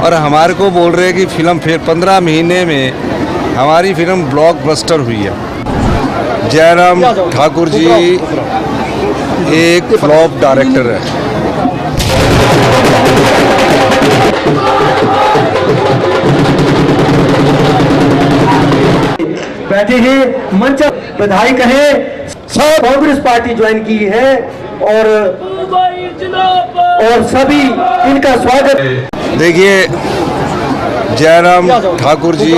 और हमारे को बोल रहे हैं कि फिल्म फिर 15 महीने में हमारी फिल्म ब्लॉकबस्टर हुई है। जयराम ठाकुर जी एक फ्लॉप डायरेक्टर है। बैठे हैं मंच बधाई कहे सब कांग्रेस पार्टी ज्वाइन की है और सभी इनका स्वागत। देखिए, जयराम ठाकुर जी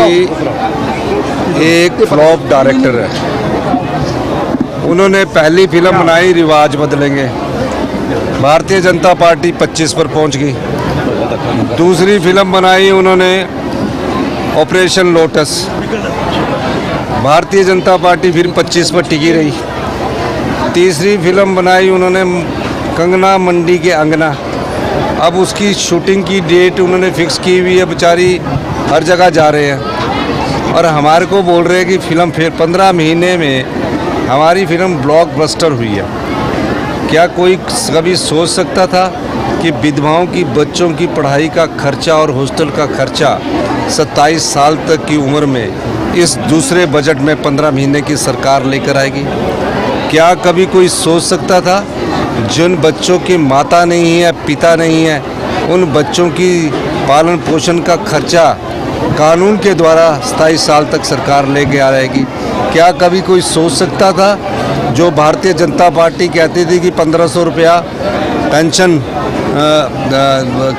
एक फ्लॉप डायरेक्टर है। उन्होंने पहली फिल्म बनाई रिवाज बदलेंगे, भारतीय जनता पार्टी 25 पर पहुंच गई। दूसरी फिल्म बनाई उन्होंने operation lotus, Bharatiya Janata party फिर 25 पर टिकी रही। तीसरी फिल्म बनाई उन्होंने कंगना मंडी के अंगना, अब उसकी शूटिंग की डेट उन्होंने फिक्स की हुई है, बेचारी हर जगह जा रहे हैं और हमारे को बोल रहे हैं कि फिल्म फिर 15 महीने में हमारी फिल्म ब्लॉकबस्टर हुई है। क्या कोई कभी सोच सकता था कि विधवाओं की बच्चों की पढ़ाई का खर्चा और हॉस्टल का खर्चा 27 साल तक की उम्र में इस दूसरे बजट में 15 महीने की सरकार लेकर आएगी? क्या कभी कोई सोच सकता था जिन बच्चों की माता नहीं है, पिता नहीं है, उन बच्चों की पालन पोषण का खर्चा कानून के द्वारा 27 साल तक सरकार लेके आ रहेगी? क्या कभी कोई सोच सकता था जो भारतीय जनता पार्टी कहती थी कि 1500 रुपया पेंशन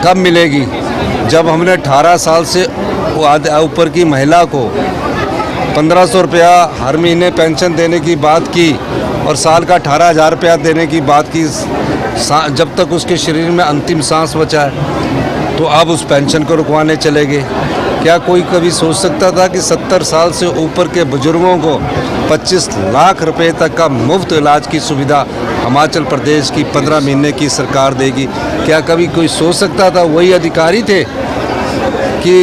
कब मिलेगी, जब हमने 18 साल से ऊपर की महिला को 1500 रुपया हर महीने पेंशन देने की बात की और साल का 18,000 रुपया देने की बात की, जब तक उसके शरीर में अंतिम सांस बचा है, तो अब उस पेंशन को रुकवाने चले गए। क्या कोई कभी सोच सकता था कि 70 साल से ऊपर के बुजुर्गों को 25 लाख रुपए तक का मुफ्त इलाज की सुविधा हिमाचल प्रदेश की 15 महीने की सरकार देगी? क्या कभी कोई सोच सकता था वही अधिकारी थे कि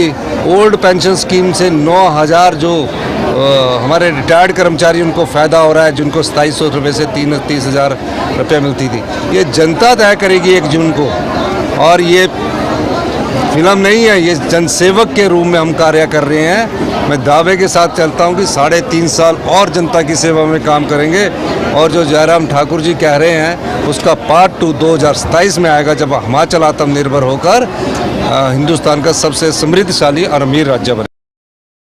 ओल्ड पेंशन स्कीम से 9,000 जो हमारे रिटायर्ड कर्मचारी उनको फ़ायदा हो रहा है, जिनको 2700 रुपये से 30,000 रुपये मिलती थी? ये जनता तय करेगी 1 जून को। और ये फिल्म नहीं है, ये जनसेवक के रूप में हम कार्य कर रहे हैं। मैं दावे के साथ चलता हूँ कि 3.5 साल और जनता की सेवा में काम करेंगे और जो जयराम ठाकुर जी कह रहे हैं उसका पार्ट 2 2027 में आएगा, जब हिमाचल आत्मनिर्भर होकर हिंदुस्तान का सबसे समृद्धशाली और अमीर राज्य बने।